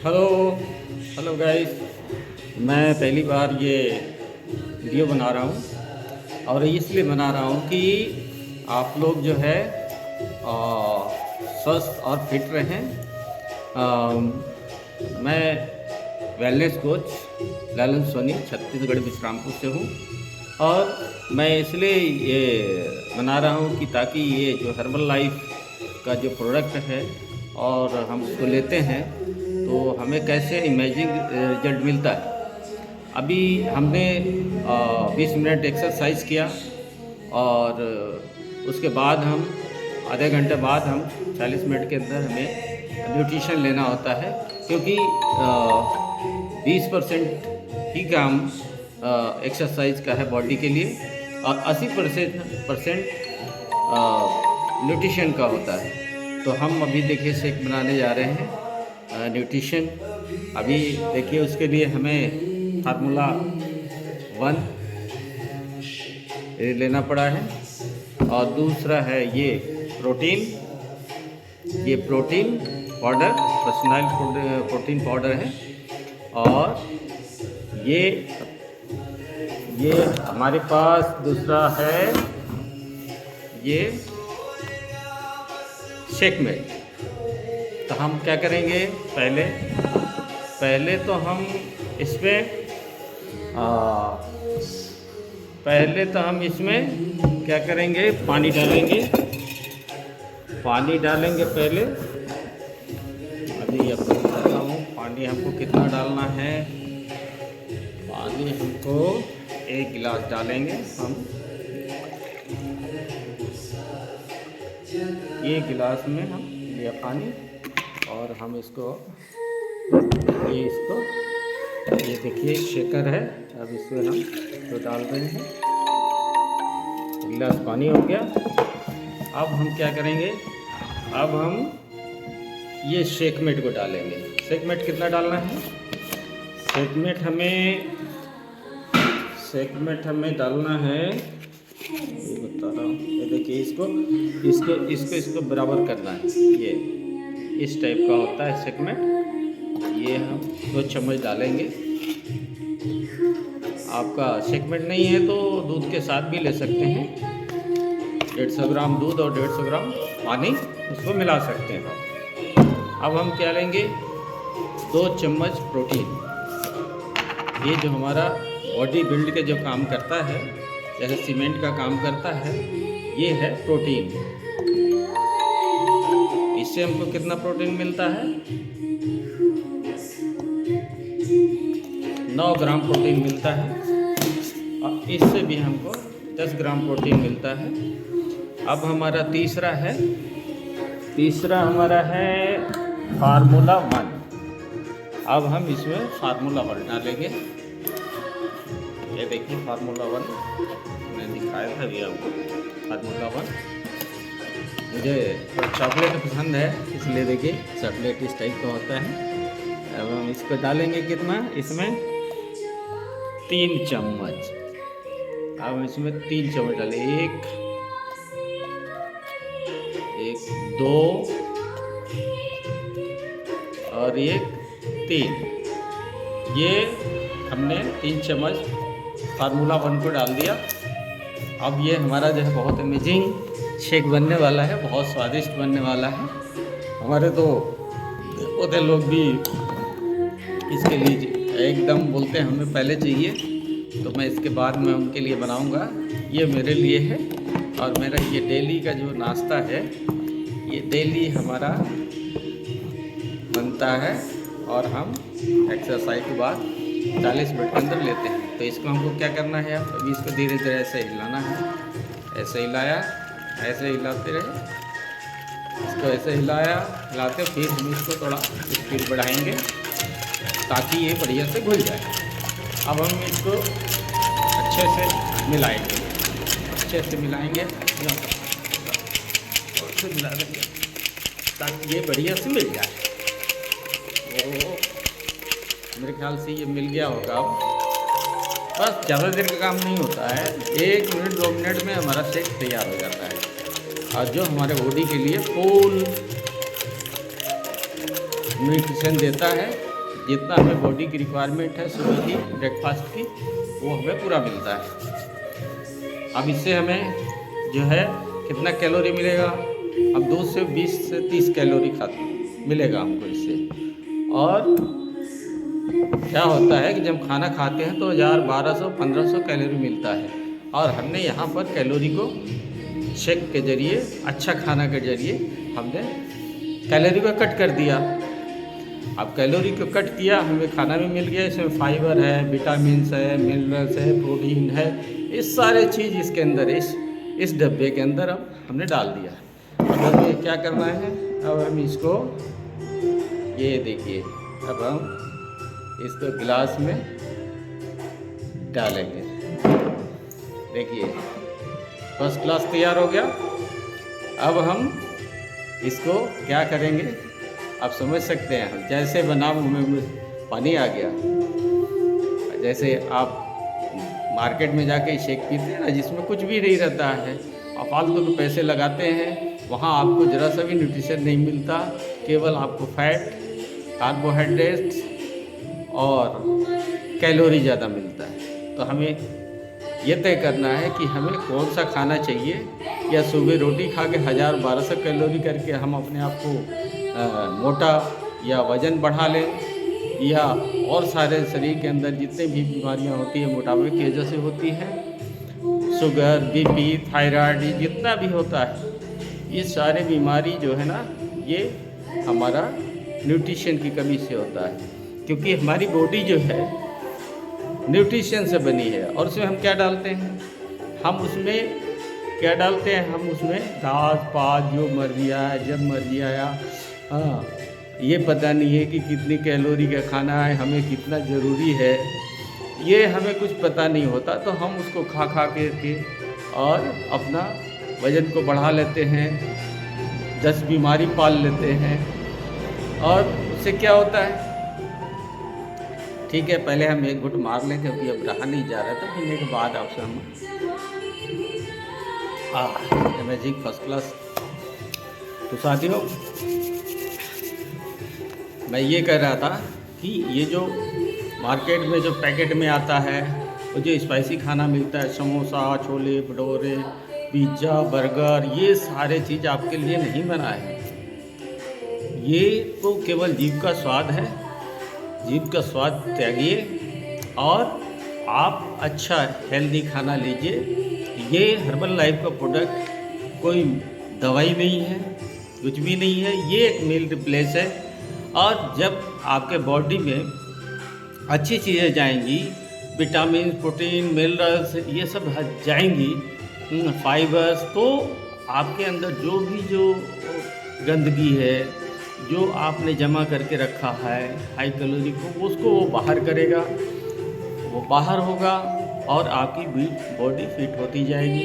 Hello hello guys. मैं पहली बार ये वीडियो बना रहा हूँ और इसलिए बना रहा हूँ कि आप लोग जो है स्वस्थ और फिट रहें। मैं वेलनेस कोच ललन सोनी छत्तीसगढ़ विश्रामपुर से हूँ और मैं इसलिए ये बना रहा हूँ कि ताकि ये जो हर्बल लाइफ का जो प्रोडक्ट है और हम उसको लेते हैं तो हमें कैसे इमेजिंग रिजल्ट मिलता है। अभी हमने 20 मिनट एक्सरसाइज किया और उसके बाद हम आधे घंटे बाद हम 40 मिनट के अंदर हमें न्यूट्रिशन लेना होता है, क्योंकि 20% ही काम एक्सरसाइज का है बॉडी के लिए और 80% न्यूट्रिशन का होता है। तो हम अभी देखिए शेक बनाने जा रहे हैं न्यूट्रिशन। अभी देखिए उसके लिए हमें फार्मूला 1 लेना पड़ा है और दूसरा है ये protein powder, personal protein powder है। और ये हमारे पास दूसरा है ये शेक में। तो हम क्या करेंगे, पहले तो हम इसमें क्या करेंगे, पानी डालेंगे पहले। अभी आपको बताता हूँ पानी हमको कितना डालना है। पानी हमको 1 गिलास डालेंगे हम। 1 गिलास में हम लिया पानी और हम इसको ये देखिए शेकर है। अब इसमें हम तो डाल रहे हैं। 1 गिलास पानी हो गया। अब हम क्या करेंगे, अब हम ये शेकमेट को डालेंगे। शेकमेट कितना डालना है, शेकमेट हमें डालना है, ये बता रहा हूँ। ये देखिए इसको बराबर करना है। ये इस टाइप का होता है शेकमेट। ये हम 2 चम्मच डालेंगे। आपका शेकमेट नहीं है तो दूध के साथ भी ले सकते हैं। 150 ग्राम दूध और 150 ग्राम पानी उसको मिला सकते हैं। अब हम क्या लेंगे, 2 चम्मच प्रोटीन। ये जो हमारा बॉडी बिल्ड के जो काम करता है, जैसे सीमेंट का काम करता है, ये है प्रोटीन। इससे हमको कितना प्रोटीन मिलता है, 9 ग्राम प्रोटीन मिलता है। और इससे भी हमको 10 ग्राम प्रोटीन मिलता है। अब हमारा तीसरा हमारा है फार्मूला 1। अब हम इसमें फार्मूला 1 डालेंगे। ये देखिए फार्मूला 1 मैंने दिखाया था अभी आपको। फार्मूला 1 मुझे चॉकलेट पसंद है, इसलिए देखिए चॉकलेट इस टाइप का होता है। अब हम इसको डालेंगे कितना, इसमें 3 चम्मच। अब इसमें 3 चम्मच डालें, 1 2 और 3। ये हमने 3 चम्मच फार्मूला 1 को डाल दिया। अब ये हमारा जो है बहुत अमेजिंग शेक बनने वाला है, बहुत स्वादिष्ट बनने वाला है। हमारे तो होते लोग भी इसके लिए एकदम बोलते हैं हमें पहले चाहिए, तो मैं इसके बाद में उनके लिए बनाऊंगा। ये मेरे लिए है और मेरा ये डेली का जो नाश्ता है, ये डेली हमारा बनता है और हम एक्सरसाइज के बाद 40 मिनट के अंदर लेते हैं। तो इसको हमको क्या करना है, अब अभी इसको धीरे धीरे ऐसे हिलाना है। ऐसे हिलाया, ऐसे हिलाते रहे, इसको ऐसे हिलाते फिर हम इसको थोड़ा स्पीड बढ़ाएंगे ताकि ये बढ़िया से घुल जाए। अब हम इसको अच्छे से मिलाएंगे, और फिर मिला देंगे ताकि ये बढ़िया से मिल जाए। मेरे ख्याल से ये मिल गया होगा। अब बस ज़्यादा देर का काम नहीं होता है, 1 मिनट 2 मिनट में हमारा शेक तैयार हो जाता है और जो हमारे बॉडी के लिए फुल न्यूट्रिशन देता है जितना हमें बॉडी की रिक्वायरमेंट है सुबह की ब्रेकफास्ट की, वो हमें पूरा मिलता है। अब इससे हमें जो है कितना कैलोरी मिलेगा, अब दूध से 20 से 30 कैलोरी मिलेगा हमको इससे। और क्या होता है कि जब खाना खाते हैं तो 1000, 1200, 1500 कैलोरी मिलता है। और हमने यहाँ पर कैलोरी को शेक के जरिए, अच्छा खाना के जरिए हमने कैलोरी को कट कर दिया। अब कैलोरी को कट किया, हमें खाना भी मिल गया, इसमें फाइबर है, विटामिन्स है, मिनरल्स है, प्रोटीन है, इस सारे चीज़ इसके अंदर इस डब्बे के अंदर अब हमने डाल दिया। अब हमें क्या करना है, अब हम इसको, ये देखिए, अब हम इसको गिलास में डालेंगे। देखिए फर्स्ट क्लास तैयार हो गया। अब हम इसको क्या करेंगे, आप समझ सकते हैं, हम जैसे बना मुँह में पानी आ गया। जैसे आप मार्केट में जाके शेक पीते हैं ना, जिसमें कुछ भी नहीं रहता है, आप फालतू के पैसे लगाते हैं, वहाँ आपको ज़रा सा भी न्यूट्रिशन नहीं मिलता, केवल आपको फैट, कार्बोहाइड्रेट्स और कैलोरी ज़्यादा मिलता है। तो हमें ये तय करना है कि हमें कौन सा खाना चाहिए, या सुबह रोटी खा के 1000-1200 कैलोरी करके हम अपने आप को मोटा या वज़न बढ़ा लें, या और सारे शरीर के अंदर जितने भी बीमारियां होती हैं मोटापे की वजह से होती हैं, शुगर, बीपी, थायराइड, जितना भी होता है, ये सारे बीमारी जो है ना, ये हमारा न्यूट्रिशन की कमी से होता है। क्योंकि हमारी बॉडी जो है न्यूट्रिशन से बनी है। और उसमें हम क्या डालते हैं, हम उसमें क्या डालते हैं, हम उसमें घास पात जो मर्जी आया, जब मर्जी आया, हाँ, ये पता नहीं है कि कितनी कैलोरी का खाना है, हमें कितना ज़रूरी है, ये हमें कुछ पता नहीं होता। तो हम उसको खा के और अपना वज़न को बढ़ा लेते हैं, 10 बीमारी पाल लेते हैं। और उससे क्या होता है, ठीक है, पहले हम एक घुट मार लें क्योंकि अब रहा नहीं जा रहा था, पीने के बाद आपसे हम अमेजिंग फर्स्ट क्लास। तो साथियों, मैं ये कह रहा था कि ये जो मार्केट में जो पैकेट में आता है, वो जो स्पाइसी खाना मिलता है, समोसा, छोले भटूरे, पिज़्ज़ा, बर्गर, ये सारे चीज़ आपके लिए नहीं बना है। ये तो केवल जीभ का स्वाद है, जीभ का स्वाद त्यागिए और आप अच्छा हेल्दी खाना लीजिए। ये हर्बल लाइफ का प्रोडक्ट कोई दवाई नहीं है, कुछ भी नहीं है, ये एक मील रिप्लेस है। और जब आपके बॉडी में अच्छी चीज़ें जाएंगी, विटामिन, प्रोटीन, मिनरल्स, ये सब जाएंगी, फाइबर्स, तो आपके अंदर जो गंदगी है, जो आपने जमा करके रखा है हाई कैलोरी को, उसको वो बाहर करेगा, वो बाहर होगा और आपकी बॉडी फिट होती जाएगी।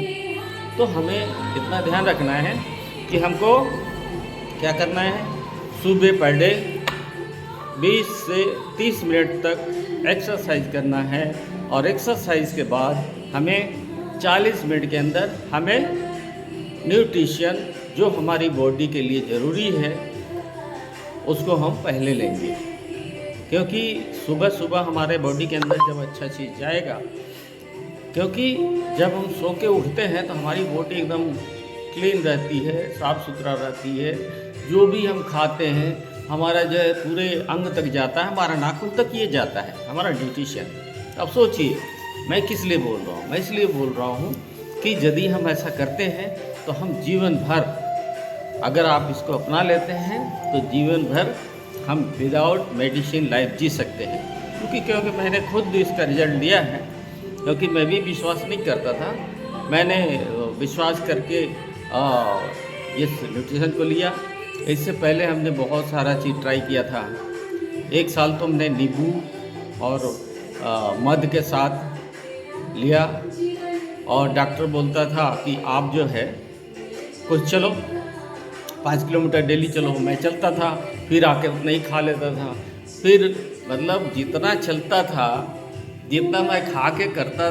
तो हमें इतना ध्यान रखना है कि हमको क्या करना है, सुबह पर डे 20 से 30 मिनट तक एक्सरसाइज करना है। और एक्सरसाइज के बाद हमें 40 मिनट के अंदर हमें न्यूट्रिशन जो हमारी बॉडी के लिए ज़रूरी है उसको हम पहले लेंगे। क्योंकि सुबह सुबह हमारे बॉडी के अंदर जब अच्छा चीज़ जाएगा, क्योंकि जब हम सो के उठते हैं तो हमारी बॉडी एकदम क्लीन रहती है, साफ़ सुथरा रहती है। जो भी हम खाते हैं हमारा जो है पूरे अंग तक जाता है, हमारा नाखून तक ये जाता है हमारा न्यूट्रिशन। अब सोचिए मैं किस लिए बोल रहा हूँ, मैं इसलिए बोल रहा हूँ कि यदि हम ऐसा करते हैं तो हम जीवन भर, अगर आप इसको अपना लेते हैं तो जीवन भर हम विदाउट मेडिसिन लाइफ जी सकते हैं। क्योंकि मैंने खुद इसका रिजल्ट लिया है, क्योंकि मैं भी विश्वास नहीं करता था, मैंने विश्वास करके इस न्यूट्रिशन को लिया। इससे पहले हमने बहुत सारा चीज़ ट्राई किया था। 1 साल तो हमने नींबू और मध के साथ लिया, और डॉक्टर बोलता था कि आप जो है कुछ चलो 5 किलोमीटर डेली चलो। मैं चलता था, फिर आके उतना ही खा लेता था। फिर मतलब जितना चलता था, जितना मैं खा के करता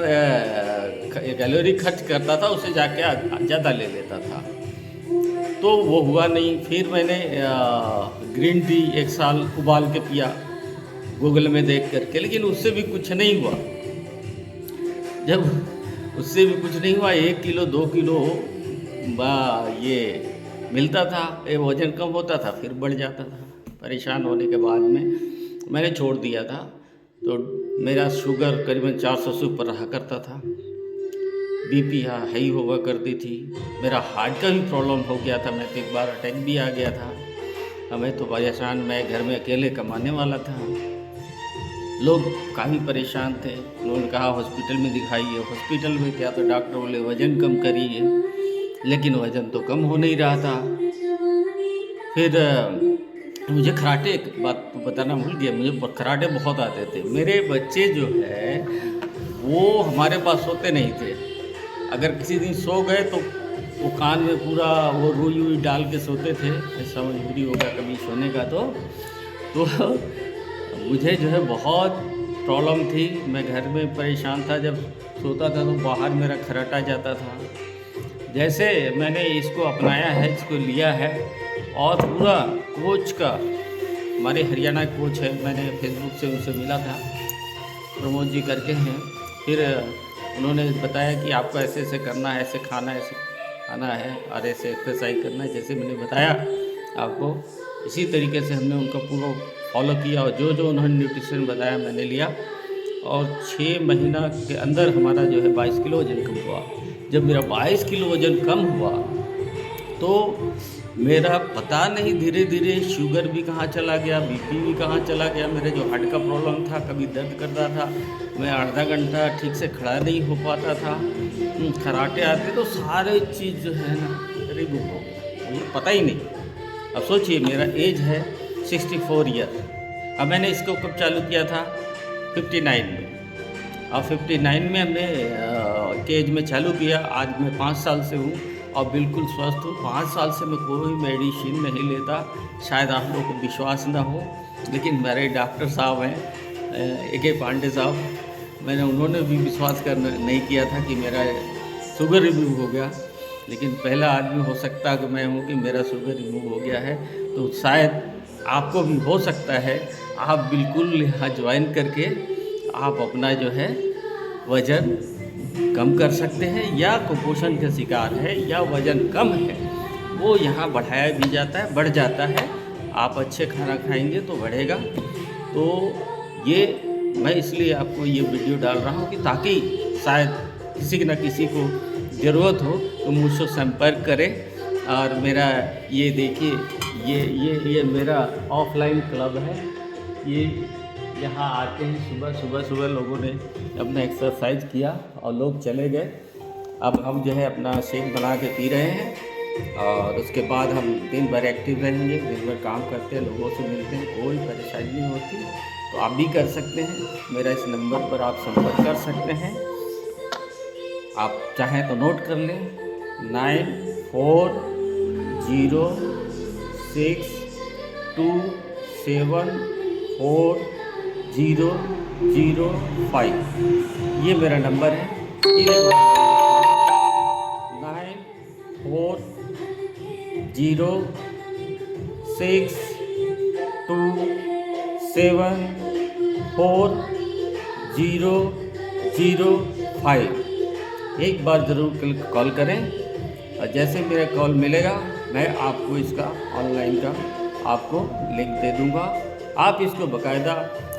कैलोरी खर्च करता था, उससे जाके ज़्यादा ले लेता था, तो वो हुआ नहीं। फिर मैंने ग्रीन टी 1 साल उबाल के पिया, गूगल में देख करके, लेकिन उससे भी कुछ नहीं हुआ। जब उससे भी कुछ नहीं हुआ, 1 किलो 2 किलो ये मिलता था, ये वज़न कम होता था, फिर बढ़ जाता था। परेशान होने के बाद में मैंने छोड़ दिया था। तो मेरा शुगर करीबन 400 से ऊपर रहा करता था, बीपी हाई हुआ करती थी, मेरा हार्ट का भी प्रॉब्लम हो गया था, मैं तो एक बार अटैक भी आ गया था। हमें तो परेशान, मैं घर में अकेले कमाने वाला था, लोग काफ़ी परेशान थे। उन्होंने कहा हॉस्पिटल में दिखाइए। हॉस्पिटल में क्या, तो डॉक्टर बोले वज़न कम करिए, लेकिन वज़न तो कम हो नहीं रहा था। फिर मुझे कराटे, एक बात बताना भूल गया, मुझे कराटे बहुत आते थे। मेरे बच्चे जो है वो हमारे पास सोते नहीं थे। अगर किसी दिन सो गए तो वो कान में पूरा वो रुई वुई डाल के सोते थे। ऐसा मजबूरी होगा कभी सोने का तो मुझे जो है बहुत प्रॉब्लम थी। मैं घर में परेशान था, जब सोता था तो बाहर मेरा खर्राटा जाता था। जैसे मैंने इसको अपनाया है, इसको लिया है, और पूरा कोच का, हमारे हरियाणा कोच है, मैंने फेसबुक से उनसे मिला था, प्रमोद जी करके हैं। फिर उन्होंने बताया कि आपको ऐसे ऐसे करना है, ऐसे खाना है, ऐसे खाना है, और ऐसे एक्सरसाइज करना है, जैसे मैंने बताया आपको, इसी तरीके से हमने उनका पूरा फॉलो किया। और जो जो उन्होंने न्यूट्रिशन बताया मैंने लिया, और 6 महीना के अंदर हमारा जो है 22 किलो वज़न कम हुआ। जब मेरा 22 किलो वज़न कम हुआ तो मेरा पता नहीं धीरे धीरे शुगर भी कहाँ चला गया, बीपी भी कहाँ चला गया। मेरे जो हार्ट का प्रॉब्लम था, कभी दर्द करता था, मैं आधा घंटा ठीक से खड़ा नहीं हो पाता था, खराटे आते तो सारे चीज़ जो है ना रिमूव हो गया, मुझे पता ही नहीं। अब सोचिए मेरा एज है 64 ईयर। अब मैंने इसको कब चालू किया था, 59 में। और 59 में हमने के एज में चालू किया। आज मैं 5 साल से हूँ और बिल्कुल स्वस्थ हूँ। 5 साल से मैं कोई मेडिसिन नहीं लेता। शायद आप लोगों को विश्वास ना हो, लेकिन मेरे डॉक्टर साहब हैं AK पांडे साहब, उन्होंने भी विश्वास नहीं किया था कि मेरा शुगर रिमूव हो गया। लेकिन पहला आदमी हो सकता है कि मैं हूँ कि मेरा शुगर रिमूव हो गया है। तो शायद आपको भी हो सकता है। आप बिल्कुल यहाँ ज्वाइन करके आप अपना जो है वज़न कम कर सकते हैं, या कुपोषण के शिकार है या वज़न कम है, वो यहाँ बढ़ाया भी जाता है, बढ़ जाता है। आप अच्छे खाना खाएंगे तो बढ़ेगा। तो ये मैं इसलिए आपको ये वीडियो डाल रहा हूँ कि ताकि शायद किसी न किसी को ज़रूरत हो तो मुझसे संपर्क करें। और मेरा ये देखिए, ये मेरा ऑफलाइन क्लब है। ये यहाँ आते हैं सुबह लोगों ने अपना एक्सरसाइज किया और लोग चले गए। अब हम जो है अपना शेक बना के पी रहे हैं, और उसके बाद हम दिन भर एक्टिव रहेंगे, दिन भर काम करते हैं, लोगों से मिलते हैं, कोई परेशानी नहीं होती। तो आप भी कर सकते हैं। मेरा इस नंबर पर आप संपर्क कर सकते हैं। आप चाहें तो नोट कर लें, 9406274005। ये मेरा नंबर है। 9406274005। एक बार ज़रूर कॉल करें, और जैसे मेरा कॉल मिलेगा मैं आपको इसका ऑनलाइन का आपको लिंक दे दूंगा। आप इसको बाकायदा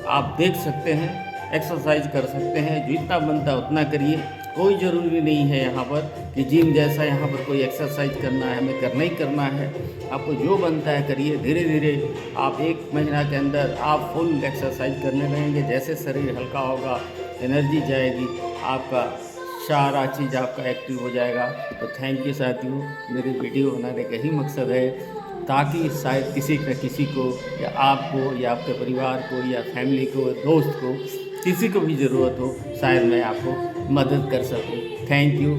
आप देख सकते हैं, एक्सरसाइज कर सकते हैं, जितना बनता है उतना करिए। कोई ज़रूरी नहीं है यहाँ पर कि जिम जैसा यहाँ पर कोई एक्सरसाइज करना है, हमें करना ही करना है। आपको जो बनता है करिए। धीरे धीरे आप 1 महीना के अंदर आप फुल एक्सरसाइज करने लगेंगे। जैसे शरीर हल्का होगा, एनर्जी जाएगी, आपका सारा चीज़ आपका एक्टिव हो जाएगा। तो थैंक यू साथियों। मेरी वीडियो बनाने का ही मकसद है ताकि शायद किसी न किसी को, या आपको, या आपके परिवार को, या फैमिली को, दोस्त को, किसी को भी ज़रूरत हो, शायद मैं आपको मदद कर सकूं। Thank you.